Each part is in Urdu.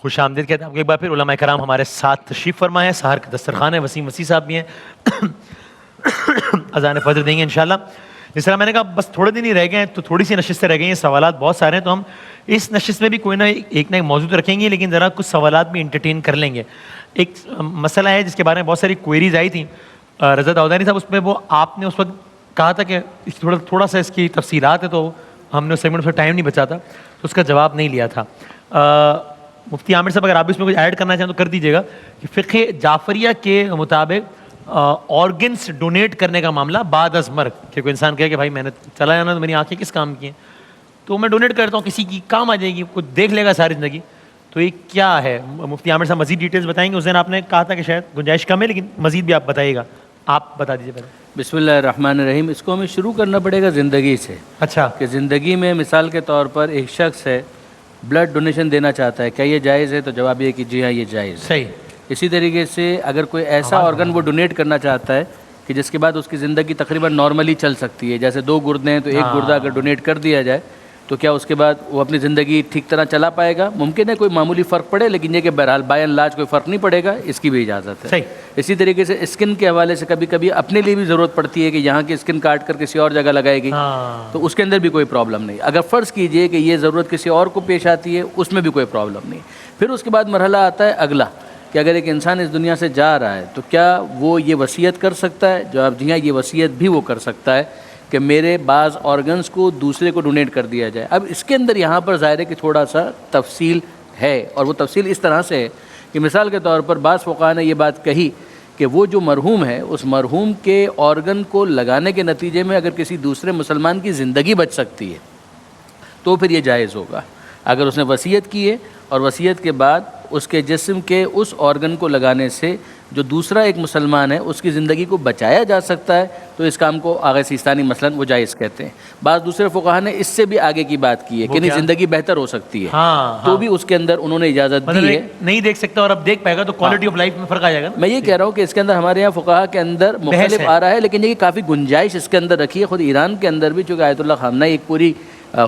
خوش آمدید کہتے ہیں آپ کو ایک بار پھر. علماء کرام ہمارے ساتھ تشریف فرما ہے, سحر کا دسترخوان ہے, وسیم وسیع صاحب بھی ہیں, اذان فجر دیں گے انشاءاللہ. جس طرح میں نے کہا بس تھوڑے دن ہی رہ گئے ہیں تو تھوڑی سی نشستیں رہ گئی ہیں, سوالات بہت سارے ہیں, تو ہم اس نشست میں بھی کوئی نہ ایک موضوع تو رکھیں گے, لیکن ذرا کچھ سوالات بھی انٹرٹین کر لیں گے. ایک مسئلہ ہے جس کے بارے میں بہت ساری کوئریز آئی تھیں, رضا داؤدانی صاحب, اس میں وہ آپ نے اس وقت کہا تھا کہ تھوڑا سا اس کی تفصیلات ہے, تو ہم نے اس سیگمنٹ میں ٹائم نہیں بچا تھا تو اس کا جواب نہیں لیا تھا. مفتی عامر صاحب اگر آپ اس میں کچھ ایڈ کرنا چاہیں تو کر دیجیے گا کہ فقہ جعفریہ کے مطابق آرگنس ڈونیٹ کرنے کا معاملہ بعد از مرگ, کہ کوئی انسان کہے کہ بھائی میں نے چلا جانا تو میری آنکھیں کس کام کی ہیں, تو میں ڈونیٹ کرتا ہوں, کسی کی کام آ جائے گی, کچھ دیکھ لے گا ساری زندگی, تو یہ کیا ہے؟ مفتی عامر صاحب مزید ڈیٹیلز بتائیں گے. اس دن آپ نے کہا تھا کہ شاید گنجائش کم ہے, لیکن مزید بھی آپ بتائیے گا, آپ بتا دیجیے پہلے. بسم اللہ الرحمن الرحیم. اس کو ہمیں شروع کرنا پڑے گا زندگی سے. اچھا, کہ زندگی میں مثال کے طور پر ایک شخص ہے, بلڈ ڈونیشن دینا چاہتا ہے, کیا یہ جائز ہے؟ تو جواب یہ کہ جی ہاں یہ جائز ہے. صحیح. اسی طریقے سے اگر کوئی ایسا آرگن وہ ڈونیٹ کرنا چاہتا ہے کہ جس کے بعد اس کی زندگی تقریباً نارملی چل سکتی ہے, جیسے 2 گردے ہیں تو ایک گردہ اگر ڈونیٹ کر دیا جائے تو کیا اس کے بعد وہ اپنی زندگی ٹھیک طرح چلا پائے گا؟ ممکن ہے کوئی معمولی فرق پڑے, لیکن یہ کہ بہرحال بائی اینڈ لارج کوئی فرق نہیں پڑے گا, اس کی بھی اجازت ہے. صحیح. اسی طریقے سے اسکن کے حوالے سے کبھی کبھی اپنے لیے بھی ضرورت پڑتی ہے کہ یہاں کی اسکن کاٹ کر کسی اور جگہ لگائے گی, تو اس کے اندر بھی کوئی پرابلم نہیں. اگر فرض کیجئے کہ یہ ضرورت کسی اور کو پیش آتی ہے, اس میں بھی کوئی پرابلم نہیں. پھر اس کے بعد مرحلہ آتا ہے اگلا, کہ اگر ایک انسان اس دنیا سے جا رہا ہے تو کیا وہ یہ وصیت کر سکتا ہے؟ جواب جی ہاں, یہ وصیت بھی وہ کر سکتا ہے کہ میرے بعض آرگنز کو دوسرے کو ڈونیٹ کر دیا جائے. اب اس کے اندر یہاں پر ظاہر ہے کہ تھوڑا سا تفصیل ہے, اور وہ تفصیل اس طرح سے ہے کہ مثال کے طور پر بعض فقہاء نے یہ بات کہی کہ وہ جو مرحوم ہے, اس مرحوم کے آرگن کو لگانے کے نتیجے میں اگر کسی دوسرے مسلمان کی زندگی بچ سکتی ہے تو پھر یہ جائز ہوگا. اگر اس نے وصیت کی ہے اور وصیت کے بعد اس کے جسم کے اس آرگن کو لگانے سے جو دوسرا ایک مسلمان ہے اس کی زندگی کو بچایا جا سکتا ہے, تو اس کام کو آغا سیستانی مثلاً وہ جائز کہتے ہیں. بعض دوسرے فقہاء نے اس سے بھی آگے کی بات کی ہے کہ نہیں زندگی بہتر ہو سکتی ہے, تو بھی اس کے اندر انہوں نے اجازت دی ہے. نہیں دیکھ سکتا اور اب دیکھ پائے گا تو کوالٹی آف لائف میں فرق آ جائے گا. میں یہ کہہ رہا ہوں کہ اس کے اندر ہمارے یہاں فقہاء کے اندر مختلف آ رہا ہے, لیکن یہ کافی گنجائش اس کے اندر رکھی ہے. خود ایران کے اندر بھی چونکہ آیت اللہ خامنہ ایک پوری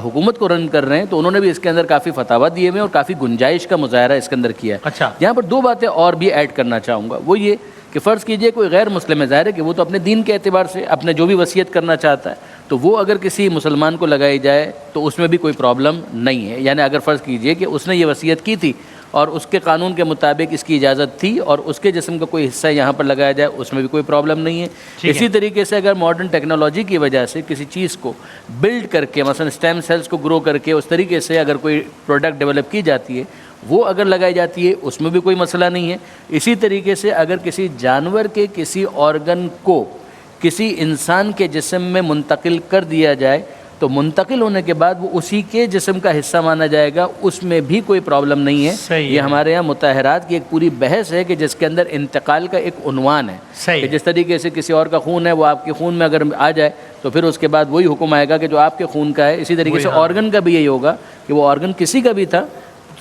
حکومت کو رن کر رہے ہیں, تو انہوں نے بھی اس کے اندر کافی فتاویٰ دیے ہوئے اور کافی گنجائش کا مظاہرہ اس کے اندر کیا ہے. اچھا, یہاں پر 2 باتیں اور بھی ایڈ کرنا چاہوں گا. وہ یہ کہ فرض کیجئے کوئی غیر مسلم ہے, ظاہر ہے کہ وہ تو اپنے دین کے اعتبار سے اپنے جو بھی وصیت کرنا چاہتا ہے, تو وہ اگر کسی مسلمان کو لگائی جائے تو اس میں بھی کوئی پرابلم نہیں ہے. یعنی اگر فرض کیجئے کہ اس نے یہ وصیت کی تھی اور اس کے قانون کے مطابق اس کی اجازت تھی اور اس کے جسم کا کوئی حصہ یہاں پر لگایا جائے, اس میں بھی کوئی پرابلم نہیں ہے. اسی طریقے سے اگر ماڈرن ٹیکنالوجی کی وجہ سے کسی چیز کو بلڈ کر کے, مثلا اسٹیم سیلز کو گرو کر کے اس طریقے سے اگر کوئی پروڈکٹ ڈیولپ کی جاتی ہے, وہ اگر لگائی جاتی ہے, اس میں بھی کوئی مسئلہ نہیں ہے. اسی طریقے سے اگر کسی جانور کے کسی آرگن کو کسی انسان کے جسم میں منتقل کر دیا جائے تو منتقل ہونے کے بعد وہ اسی کے جسم کا حصہ مانا جائے گا, اس میں بھی کوئی پرابلم نہیں ہے. یہ ہمارے یہاں مطہرات کی ایک پوری بحث ہے کہ جس کے اندر انتقال کا ایک عنوان ہے کہ جس طریقے سے کسی اور کا خون ہے وہ آپ کے خون میں اگر آ جائے تو پھر اس کے بعد وہی حکم آئے گا کہ جو آپ کے خون کا ہے. اسی طریقے سے آرگن کا بھی یہی ہوگا کہ وہ آرگن کسی کا بھی تھا,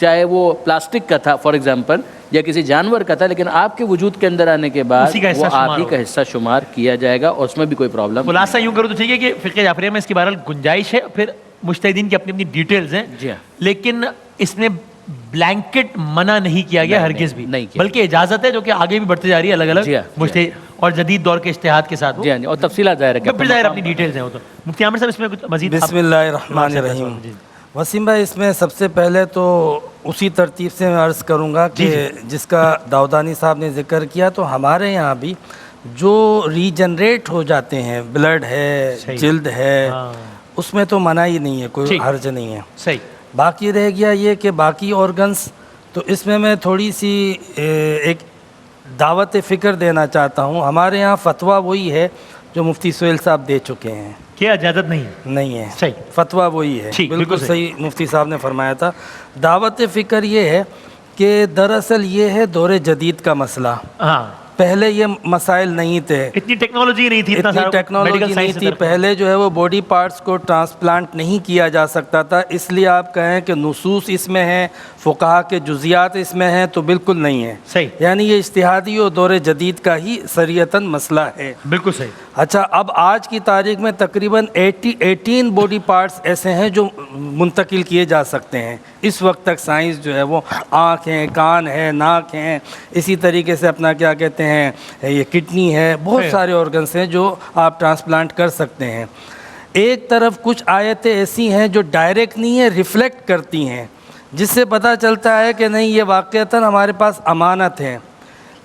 چاہے وہ پلاسٹک کا تھا فار ایگزامپل, یا کسی جانور کا تھا, لیکن آپ کے وجود کے اندر آنے کے بعد وہ آپ ہی کا حصہ شمار کیا جائے گا, اور اس میں بھی کوئی پرابلم. خلاصہ یوں کرو تو ٹھیک ہے کہ فقہ جعفریہ میں اس کی بہرحال گنجائش ہے, پھر مجتہدین کی اپنی اپنی ڈیٹیلز ہیں, لیکن اس نے بلینکٹ منع نہیں کیا گیا ہرگز بھی, بلکہ اجازت ہے جو کہ آگے بھی بڑھتی جا رہی ہے الگ الگ مجتہد اور جدید دور کے اجتہاد کے ساتھ. جی ہاں, اور تفصیلات ظاہر ہے, پھر ظاہر اپنی ڈیٹیلز ہیں وہ تو. مفتی عامر صاحب اس میں کچھ مزید؟ بسم اللہ الرحمن الرحیم. وسیم بھائی, اس میں سب سے پہلے تو اسی ترتیب سے میں عرض کروں گا کہ جس کا داؤدانی صاحب نے ذکر کیا, تو ہمارے یہاں بھی جو ریجنریٹ ہو جاتے ہیں, بلڈ ہے, جلد ہے, اس میں تو منع ہی نہیں ہے, کوئی حرج نہیں ہے. صحیح. باقی رہ گیا یہ کہ باقی آرگنس, تو اس میں تھوڑی سی ایک دعوت فکر دینا چاہتا ہوں. ہمارے یہاں فتویٰ وہی ہے جو مفتی سہیل صاحب دے چکے ہیں, کیا اجازت نہیں ہے. صحیح. فتویٰ وہی ہے, بالکل صحیح مفتی صاحب نے فرمایا تھا. دعوت فکر یہ ہے کہ دراصل یہ ہے دور جدید کا مسئلہ. پہلے یہ مسائل نہیں تھے، اتنی ٹیکنالوجی نہیں تھی، اتنا اتنی سارا ٹیکنالوجی medical نہیں science تھی، پہلے جو ہے وہ باڈی پارٹس کو ٹرانسپلانٹ نہیں کیا جا سکتا تھا، اس لیے آپ کہیں کہ نصوص اس میں ہیں، فقہا کے جزیات اس میں ہیں، تو بالکل نہیں ہے، صحیح، یعنی یہ اجتہادی اور دور جدید کا ہی شریعتاً مسئلہ ہے۔ بالکل صحیح۔ اچھا، اب آج کی تاریخ میں تقریباً 18 باڈی پارٹس ایسے ہیں جو منتقل کیے جا سکتے ہیں اس وقت تک۔ سائنس جو ہے وہ آنکھ ہیں، کان ہے، ناک ہیں، اسی طریقے سے اپنا کیا کہتے ہیں یہ کڈنی ہے، بہت سارے آرگنس ہیں جو آپ ٹرانسپلانٹ کر سکتے ہیں۔ ایک طرف کچھ آیتیں ایسی ہیں جو ڈائریکٹ نہیں ہیں، ریفلیکٹ کرتی ہیں، جس سے پتہ چلتا ہے کہ نہیں یہ واقعتاً ہمارے پاس امانت ہے،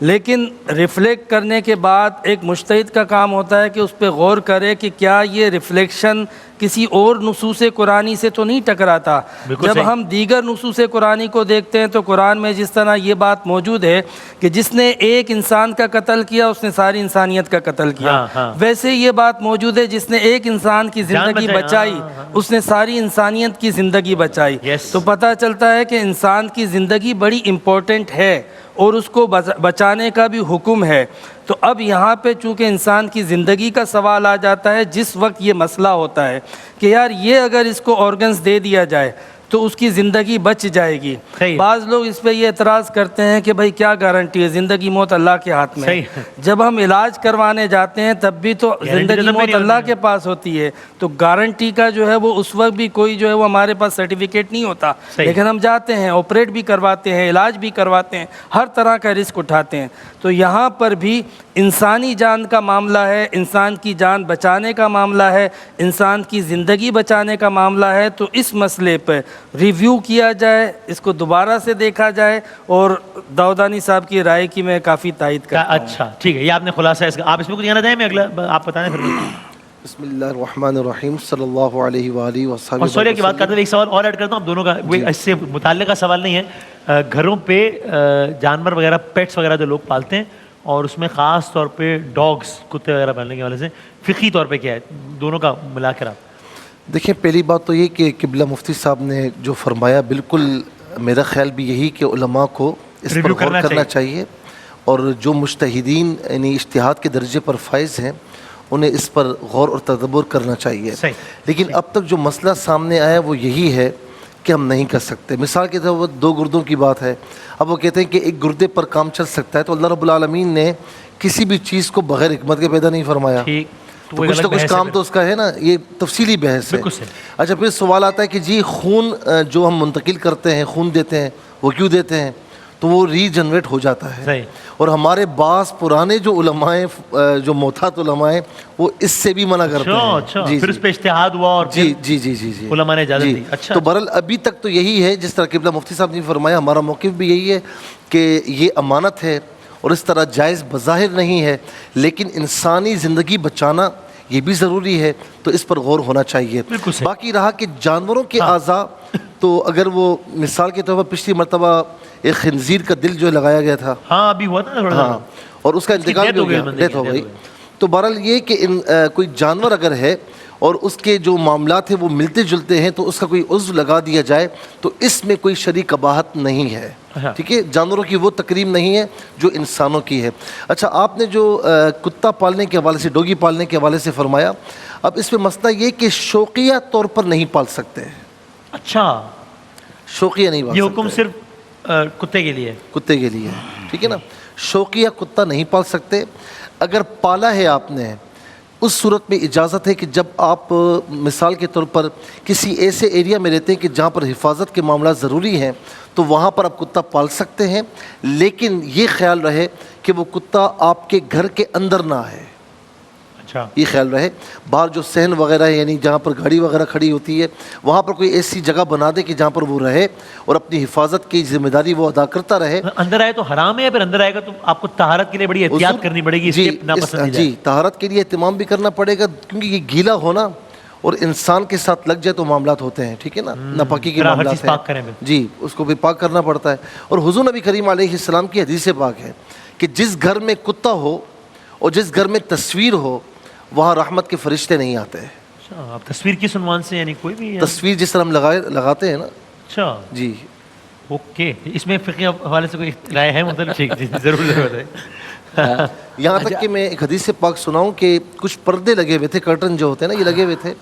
لیکن ریفلیکٹ کرنے کے بعد ایک مجتہد کا کام ہوتا ہے کہ اس پہ غور کرے کہ کیا یہ ریفلیکشن کسی اور نصوص قرآنی سے تو نہیں ٹکراتا۔ بالکل جب صحیح۔ ہم دیگر نصوص قرآنی کو دیکھتے ہیں تو قرآن میں جس طرح یہ بات موجود ہے کہ جس نے ایک انسان کا قتل کیا اس نے ساری انسانیت کا قتل کیا، ہاں۔ ویسے یہ بات موجود ہے جس نے ایک انسان کی زندگی بچائی، بچائی اس نے ساری انسانیت کی زندگی بچائی۔ Yes۔ تو پتہ چلتا ہے کہ انسان کی زندگی بڑی امپورٹنٹ ہے اور اس کو بچانے کا بھی حکم ہے۔ تو اب یہاں پہ چونکہ انسان کی زندگی کا سوال آ جاتا ہے، جس وقت یہ مسئلہ ہوتا ہے کہ یار یہ اگر اس کو آرگنز دے دیا جائے تو اس کی زندگی بچ جائے گی۔ صحیح۔ بعض لوگ اس پہ یہ اعتراض کرتے ہیں کہ بھائی کیا گارنٹی ہے، زندگی موت اللہ کے ہاتھ میں ہے۔ صحیح۔ جب ہم علاج کروانے جاتے ہیں تب بھی تو Guarantee زندگی تو تب بھی موت نہیں اللہ ہوتی کے پاس ہوتی ہے، تو گارنٹی کا جو ہے وہ اس وقت بھی کوئی جو ہے وہ ہمارے پاس سرٹیفکیٹ نہیں ہوتا، صحیح۔ لیکن ہم جاتے ہیں، آپریٹ بھی کرواتے ہیں، علاج بھی کرواتے ہیں، ہر طرح کا رسک اٹھاتے ہیں۔ تو یہاں پر بھی انسانی جان کا معاملہ ہے، انسان کی جان بچانے کا معاملہ ہے، انسان کی زندگی بچانے کا معاملہ ہے، تو اس مسئلے پہ ریویو کیا جائے، اس کو دوبارہ سے دیکھا جائے، اور داؤدانی صاحب کی رائے کی میں کافی تائید کرتا ہوں۔ اچھا ٹھیک ہے، یہ آپ نے خلاصہ اس کا، آپ اس میں کچھ کہنا چاہیں؟ میں اگلا آپ بتائیں پھر۔ بسم اللہ الرحمن الرحیم، صلی اللہ علیہ وآلہ وصحبہ اور سوری کی بات کرتے ہوئے ایک سوال اور ایڈ کرتا ہوں، آپ دونوں کا اس سے متعلقہ کا سوال نہیں ہے۔ گھروں پہ جانور وغیرہ، پیٹس وغیرہ جو لوگ پالتے ہیں، اور اس میں خاص طور پہ ڈاگس، کتے وغیرہ پالنے کے حوالے سے فقہی طور پہ کیا ہے، دونوں کا ملا کر آپ۔ دیکھیں، پہلی بات تو یہ کہ قبلہ مفتی صاحب نے جو فرمایا بالکل میرا خیال بھی یہی کہ علماء کو اس پر غور کرنا چاہیے، اور جو مجتہدین یعنی اجتہاد کے درجے پر فائز ہیں انہیں اس پر غور اور تدبر کرنا چاہیے۔ لیکن اب تک جو مسئلہ سامنے آیا وہ یہی ہے کہ ہم نہیں کر سکتے۔ مثال کے طور پر 2 گردوں کی بات ہے، اب وہ کہتے ہیں کہ ایک گردے پر کام چل سکتا ہے، تو اللہ رب العالمین نے کسی بھی چیز کو بغیر حکمت کے پیدا نہیں فرمایا، تو کچھ نہ کچھ کام تو اس کا ہے نا، یہ تفصیلی بحث ہے۔ اچھا، پھر سوال آتا ہے کہ جی خون جو ہم منتقل کرتے ہیں، خون دیتے ہیں، وہ کیوں دیتے ہیں؟ تو وہ ری جنریٹ ہو جاتا ہے، اور ہمارے بعض پرانے جو علماء ہیں، جو محتاط علماء ہیں، وہ اس سے بھی منع کرتے ہیں۔ پھر اس پہ اجتہاد ہوا اور جی جی جی جی جی علماء نے اجازت دی۔ اچھا، تو بہرحال ابھی تک تو یہی ہے، جس طرح قبلہ مفتی صاحب نے فرمایا، ہمارا موقف بھی یہی ہے کہ یہ امانت ہے اور اس طرح جائز بظاہر نہیں ہے، لیکن انسانی زندگی بچانا یہ بھی ضروری ہے، تو اس پر غور ہونا چاہیے۔ باقی رہا کہ جانوروں کے اعضاء، تو اگر وہ مثال کے طور پر پچھلی مرتبہ ایک خنزیر کا دل جو لگایا گیا تھا، ہاں ابھی ہوا تھا نا، ہاں، اور اس کا انتقال بھی ہو گیا، ڈیتھ ہو گئی۔ تو بہرحال یہ کہ کوئی جانور اگر ہے اور اس کے جو معاملات ہیں وہ ملتے جلتے ہیں، تو اس کا کوئی عضو لگا دیا جائے تو اس میں کوئی شرعی قباحت نہیں ہے، ٹھیک ہے؟ جانوروں کی وہ تکریم نہیں ہے جو انسانوں کی ہے۔ اچھا، آپ نے جو کتا پالنے کے حوالے سے، ڈوگی پالنے کے حوالے سے فرمایا، اب اس میں مسئلہ یہ کہ شوقیہ طور پر نہیں پال سکتے۔ اچھا، شوقیہ نہیں پال سکتے، یہ حکم صرف کتے کے لیے؟ کتے کے لیے، ٹھیک ہے نا؟ شوقیہ کتا نہیں پال سکتے۔ اگر پالا ہے آپ نے، اس صورت میں اجازت ہے کہ جب آپ مثال کے طور پر کسی ایسے ایریا میں رہتے ہیں کہ جہاں پر حفاظت کے معاملات ضروری ہیں، تو وہاں پر آپ کتا پال سکتے ہیں، لیکن یہ خیال رہے کہ وہ کتا آپ کے گھر کے اندر نہ آئے۔ اچھا، یہ خیال رہے، باہر جو صحن وغیرہ ہے، یعنی جہاں پر گاڑی وغیرہ کھڑی ہوتی ہے، وہاں پر کوئی ایسی جگہ بنا دے کہ جہاں پر وہ رہے اور اپنی حفاظت کی ذمہ داری وہ ادا کرتا رہے۔ اندر آئے تو حرام ہے، یا پھر اندر آئے گا تو آپ کو طہارت کے لیے بڑی احتیاط کرنی پڑے گی، جی، طہارت کے لیے اہتمام بھی کرنا پڑے گا، کیونکہ یہ گیلا ہونا اور انسان کے ساتھ لگ جائے تو معاملات ہوتے ہیں، ٹھیک ہے نا؟ ناپاکی کے معاملات ہیں، جی، اس کو بھی پاک کرنا پڑتا ہے۔ اور حضور نبی کریم علیہ السلام کی حدیث پاک ہے کہ جس گھر میں کتا ہو اور جس گھر میں تصویر ہو، وہاں رحمت کے فرشتے نہیں آتے۔ اچھا، تصویر کس عنوان سے، یعنی کوئی بھی تصویر جس طرح ہم لگاتے ہیں نا؟ اچھا جی، اوکے، اس میں فقہی حوالے سے کوئی رائے ہے مطلب؟ ٹھیک، جی ضرور ضرور ہے۔ یہاں تک کہ میں ایک حدیث پاک سناؤں کہ کچھ پردے لگے ہوئے تھے, کرٹن جو ہوتے ہیں نا یہ لگے ہوئے تھے,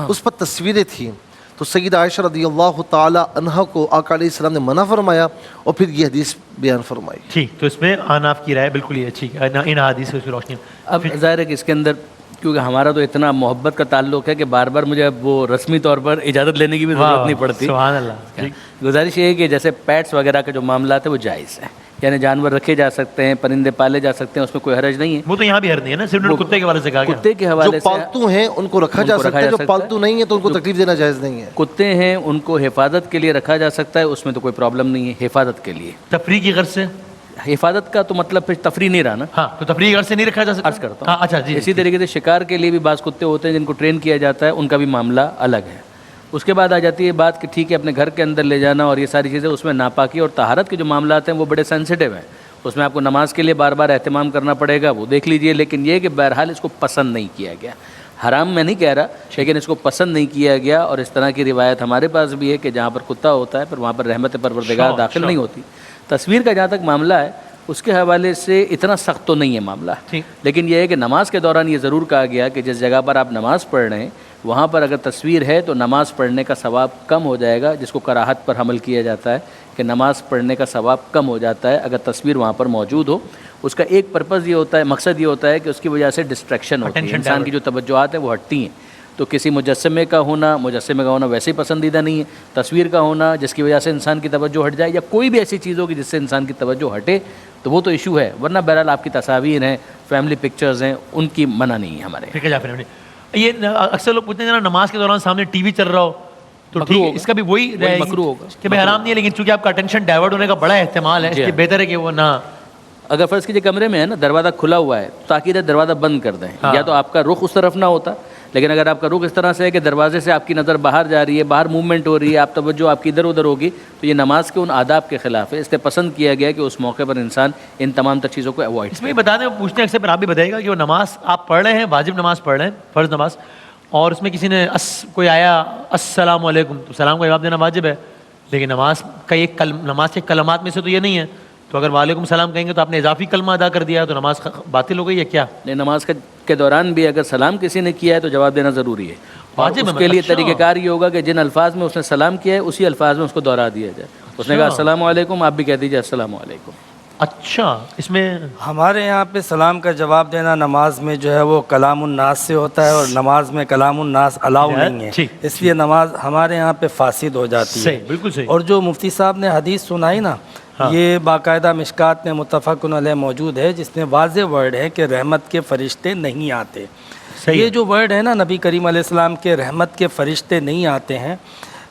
اس پر تصویریں تھیں. تو سیدہ عائشہ رضی اللہ تعالی عنہا کو آقا علیہ السلام نے منع فرمایا اور پھر یہ حدیث بیان فرمائی. ٹھیک, تو اس میں آناف کی رائے بالکل ہی اچھی ہے ان حدیث کی روشنی میں. اب ظاہر ہے کہ اس کے اندر کیونکہ ہمارا تو اتنا محبت کا تعلق ہے کہ بار بار مجھے اب وہ رسمی طور پر اجازت لینے کی بھی ضرورت نہیں پڑتی. سبحان اللہ. گزارش یہ ہے کہ جیسے پیٹس وغیرہ کے جو معاملات ہیں وہ جائز ہیں, یعنی جانور رکھے جا سکتے ہیں, پرندے پالے جا سکتے ہیں, اس میں کوئی حرج نہیں ہے. وہ تو یہاں بھی حرج نہیں ہے نا, صرف کتے کے حوالے سے کہا گیا. کتے کے حوالے جو پالتو ہیں ان کو رکھا جا سکتا ہے, جو پالتو نہیں ہے تو ان کو تکلیف دینا جائز نہیں ہے. کتے ہیں ان کو حفاظت کے لیے رکھا جا سکتا ہے, اس میں تو کوئی پرابلم نہیں ہے حفاظت کے لیے. تفریح کی غرض سے حفاظت کا تو مطلب پھر تفریح نہیں رہا نا. ہاں, تو تفریح کی غرض سے نہیں رکھا جا سکتا. عرض کرتا ہوں. اچھا جی. اسی طریقے سے شکار کے لیے بھی بعض کتے ہوتے ہیں جن کو ٹرین کیا جاتا ہے, ان کا بھی معاملہ الگ ہے. اس کے بعد آ جاتی ہے بات کہ ٹھیک ہے اپنے گھر کے اندر لے جانا اور یہ ساری چیزیں, اس میں ناپاکی اور طہارت کے جو معاملات ہیں وہ بڑے سینسٹیو ہیں. اس میں آپ کو نماز کے لیے بار بار اہتمام کرنا پڑے گا, وہ دیکھ لیجئے. لیکن یہ کہ بہرحال اس کو پسند نہیں کیا گیا, حرام میں نہیں کہہ رہا, لیکن اس کو پسند نہیں کیا گیا. اور اس طرح کی روایت ہمارے پاس بھی ہے کہ جہاں پر کتا ہوتا ہے پھر وہاں پر رحمت پروردگار داخل نہیں ہوتی. تصویر کا جہاں تک معاملہ ہے اس کے حوالے سے اتنا سخت تو نہیں ہے معاملہ, لیکن یہ ہے کہ نماز کے دوران یہ ضرور کہا گیا کہ جس جگہ پر آپ نماز پڑھ رہے ہیں وہاں پر اگر تصویر ہے تو نماز پڑھنے کا ثواب کم ہو جائے گا, جس کو کراہت پر حمل کیا جاتا ہے کہ نماز پڑھنے کا ثواب کم ہو جاتا ہے اگر تصویر وہاں پر موجود ہو. اس کا ایک پرپز یہ ہوتا ہے, مقصد یہ ہوتا ہے کہ اس کی وجہ سے ڈسٹریکشن ہوتی ہے, انسان کی جو توجہات ہیں وہ ہٹتی ہیں. تو کسی مجسمے کا ہونا ویسے ہی پسندیدہ نہیں ہے. تصویر کا ہونا جس کی وجہ سے انسان کی توجہ ہٹ جائے, یا کوئی بھی ایسی چیز ہوگی جس سے انسان کی توجہ ہٹے, تو وہ تو ایشو ہے. ورنہ بہرحال آپ کی تصاویر ہیں, فیملی پکچرز ہیں, ان کی منع نہیں ہے ہمارے. ٹھیک ہے جعفر. یہ اکثر لوگ پوچھتے ہیں نا نماز کے دوران سامنے ٹی وی چل رہا ہو تو ٹھیک, اس کا بھی وہی مکروہ ہوگا کہ بھائی حرام نہیں ہے, لیکن چونکہ آپ کا اٹینشن ڈائیورٹ ہونے کا بڑا احتمال ہے, اس لیے بہتر ہے کہ وہ نہ. اگر فرض کیجیے کمرے میں ہے نا دروازہ کھلا ہوا ہے, تاکید دروازہ بند کر دیں, یا تو آپ کا رخ اس طرف نہ ہوتا. لیکن اگر آپ کا رخ اس طرح سے ہے کہ دروازے سے آپ کی نظر باہر جا رہی ہے, باہر موومنٹ ہو رہی ہے, آپ توجہ آپ کی ادھر ادھر ہوگی, تو یہ نماز کے ان آداب کے خلاف ہے. اس لیے پسند کیا گیا کہ اس موقع پر انسان ان تمام تر چیزوں کو اوائڈ. اس میں بتا دیں, پوچھتے ہیں اکثر, پھر آپ بھی بتائیے گا کہ وہ نماز آپ پڑھ رہے ہیں, واجب نماز پڑھ رہے ہیں, فرض نماز, اور اس میں کسی نے کوئی آیا السلام علیکم, تو سلام کا جواب دینا واجب ہے, لیکن نماز کے کلمات میں سے تو یہ نہیں ہے. تو اگر وعلیکم السلام کہیں گے تو آپ نے اضافی کلمہ ادا کر دیا, تو نماز باطل ہو گئی ہے کیا؟ نہیں, نماز کے دوران بھی اگر سلام کسی نے کیا ہے تو جواب دینا ضروری ہے. واجب اس کے لیے طریقہ کار یہ ہوگا کہ جن الفاظ میں اس نے سلام کیا ہے اسی الفاظ میں اس کو دوہرا دیا جائے. اس نے کہا السلام علیکم, آپ بھی کہہ دیجیے السلام علیکم. اچھا, اس میں ہمارے یہاں پہ سلام کا جواب دینا نماز میں جو ہے وہ کلام الناس سے ہوتا ہے, اور نماز میں کلام الناس الاؤ نہیں ہے, اس لیے نماز ہمارے یہاں پہ فاسد ہو جاتی ہے. بالکل صحیح. اور جو مفتی صاحب نے حدیث سنائی نا, یہ باقاعدہ مشکات میں متفق علیہ موجود ہے, جس میں واضح ورڈ ہے کہ رحمت کے فرشتے نہیں آتے. یہ جو ورڈ ہے نا نبی کریم علیہ السلام کے رحمت کے فرشتے نہیں آتے ہیں,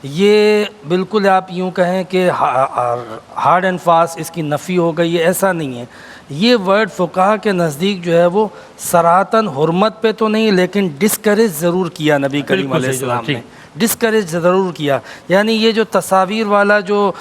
یہ بالکل آپ یوں کہیں کہ ہارڈ اینڈ فاسٹ اس کی نفی ہو گئی ہے, ایسا نہیں ہے. یہ ورڈ فقہا کے نزدیک جو ہے وہ صراحتاً حرمت پہ تو نہیں, لیکن ڈسکریج ضرور کیا نبی کریم علیہ السلام نے, ڈسکریج ضرور کیا. یعنی یہ جو تصاویر والا جو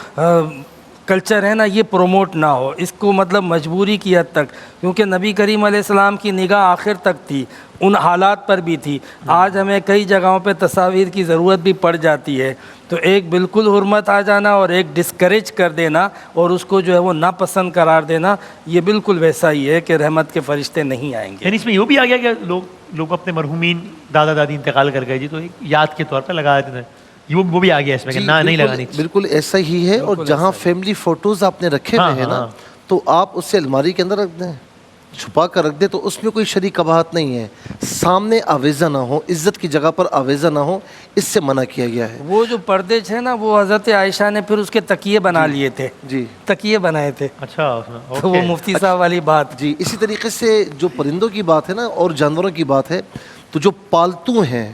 کلچر ہے نا یہ پروموٹ نہ ہو, اس کو مطلب مجبوری کی حد تک, کیونکہ نبی کریم علیہ السلام کی نگاہ آخر تک تھی, ان حالات پر بھی تھی. آج ہمیں کئی جگہوں پہ تصاویر کی ضرورت بھی پڑ جاتی ہے, تو ایک بالکل حرمت آ جانا اور ایک ڈسکریج کر دینا اور اس کو جو ہے وہ ناپسند قرار دینا, یہ بالکل ویسا ہی ہے کہ رحمت کے فرشتے نہیں آئیں گے. یعنی اس میں یہ بھی آ گیا کہ لوگ اپنے مرحومین دادا دادی انتقال کر گئے جی, تو ایک یاد کے طور پہ لگا دیتے ہیں, وہ بھی آ گیا اس میں کہ نہیں لگانی. بالکل ایسا ہی ہے. اور جہاں فیملی فوٹوز آپ نے رکھے ہوئے ہیں نا, تو آپ اسے الماری کے اندر رکھ دیں, چھپا کر رکھ دیں, تو اس میں کوئی شرعی قباحت نہیں ہے. سامنے آویزہ نہ ہو, عزت کی جگہ پر آویزہ نہ ہو, اس سے منع کیا گیا ہے. وہ جو پردے تھے نا وہ حضرت عائشہ نے پھر اس کے تکیے بنا لیے تھے, جی تکیے بنائے تھے. اچھا, تو وہ مفتی صاحب والی بات. جی اسی طریقے سے جو پرندوں کی بات ہے نا اور جانوروں کی بات ہے, تو جو پالتو ہیں,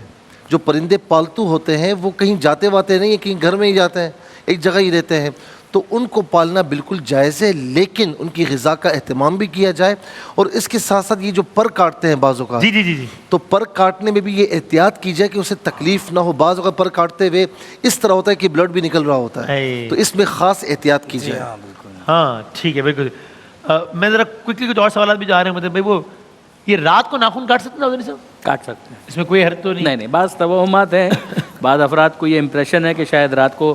جو پرندے پالتو ہوتے ہیں وہ کہیں جاتے واتے نہیں ہیں, کہیں گھر میں ہی جاتے ہیں, ایک جگہ ہی رہتے ہیں, تو ان کو پالنا بالکل جائز ہے, لیکن ان کی غذا کا اہتمام بھی کیا جائے. اور اس کے ساتھ ساتھ یہ جو پر کاٹتے ہیں بعض اوقات, جی, تو پر کاٹنے میں بھی یہ احتیاط کی جائے کہ اسے تکلیف نہ ہو. بعض اوقات پر کاٹتے ہوئے اس طرح ہوتا ہے کہ بلڈ بھی نکل رہا ہوتا ہے, تو اس میں خاص احتیاط کی جائے. ہاں ٹھیک ہے, بالکل. میں ذرا کوئکلی کچھ اور سوالات بھی جا رہے ہیں, مطلب بھائی وہ یہ رات کو ناخن کاٹ سکتے ہیں صاحب؟ کاٹ سکتے ہیں, اس میں کوئی حرج تو نہیں؟ نہیں, بعض توہمات ہیں, بعض افراد کو یہ امپریشن ہے کہ شاید رات کو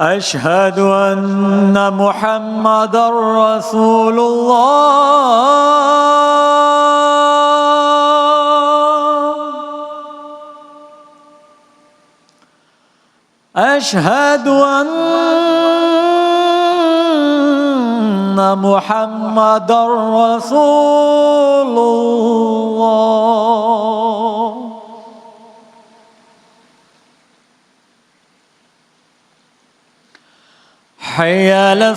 أشهد أن محمد رسول الله أشهد أن محمد رسول الله حي على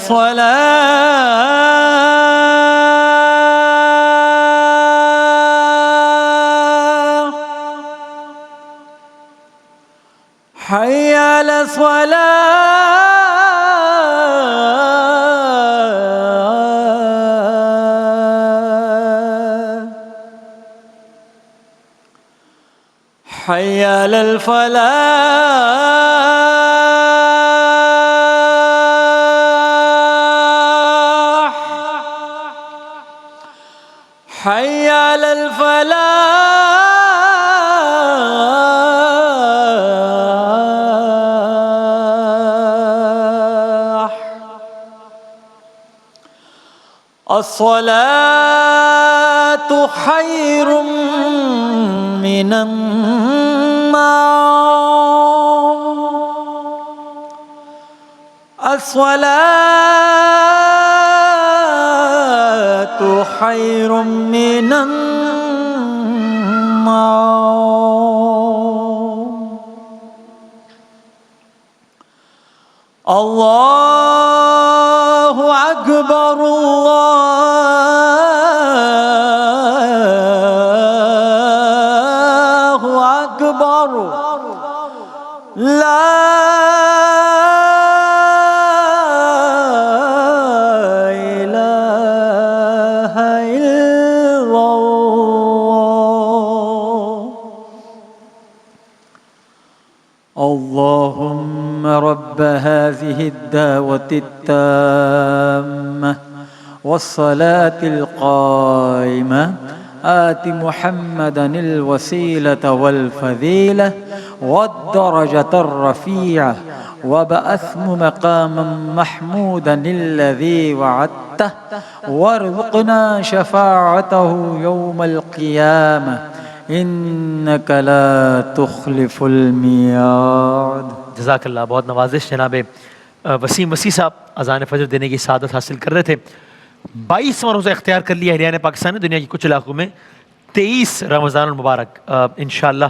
الصلاة حي على الصلاة حي على الفلاح حي على الفلاح الصلاة خير من النوم الصلاة خير من النوم الله أكبر الله أكبر لا إله إلا الله اللهم رب هذه الدعوة التامة والصلاة القائمة آت محمدا الوسيلة والفضيلة والدرجة الرفيعة وبعثه مقاما محمودا الذي وعدته وارزقنا شفاعته يوم القيامة إنك لا تخلف الميعاد. جزاک اللہ، بہت نوازش جناب وسیم مسیح صاحب اذان فجر دینے کی سعادت حاصل کر رہے تھے. 22واں روزہ اختیار کر لیا ہریانہ پاکستان نے دنیا کے کچھ علاقوں میں. 23 رمضان المبارک انشاءاللہ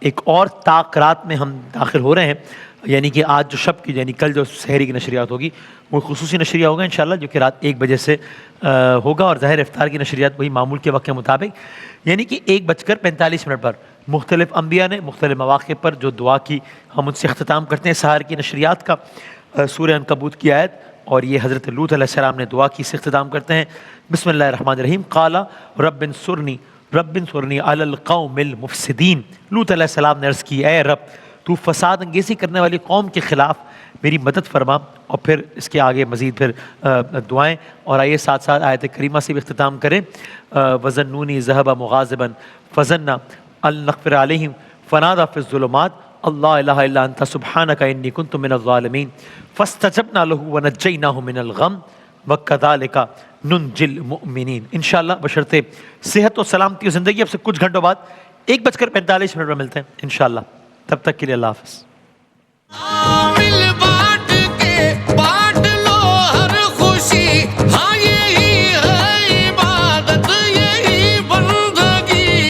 ایک اور طاق رات میں ہم داخل ہو رہے ہیں، یعنی کہ آج جو شب کی یعنی کل جو سحری کی نشریات ہوگی وہ خصوصی نشریہ ہوگا انشاءاللہ، جو کہ رات 1 بجے سے ہوگا، اور ظاہر افطار کی نشریات وہی معمول کے وقت کے مطابق، یعنی کہ 1:45 پر مختلف انبیاء نے مختلف مواقع پر جو دعا کی ہم ان سے اختتام کرتے ہیں سحر کی نشریات کا. سورہ عنکبوت کی آیت اور یہ حضرت لوط علیہ السلام نے دعا کی سے اختتام کرتے ہیں. بسم اللہ الرحمن الرحیم. قال رب انصرنی علی القوم المفسدین. لوط علیہ السلام نے عرض کی اے رب تو فساد انگیزی کرنے والی قوم کے خلاف میری مدد فرما. اور پھر اس کے آگے مزید پھر دعائیں، اور آئیے ساتھ ساتھ آیت کریمہ سے بھی اختتام کریں. وظنونی ذہب مغاضبا فظن ان نغفر علیہم فنادى في الظلمات اللہ الہ الا انت سبحانک انی کنت من الظالمین فاستجبنا له ونجیناہ من الغم وکذالک ننجی المؤمنین. انشاءاللہ بشرطِ صحت و سلامتی و زندگی اب سے کچھ گھنٹوں بعد 1:45 پر ملتے ہیں انشاءاللہ. تب تک کے لیے اللہ حافظ.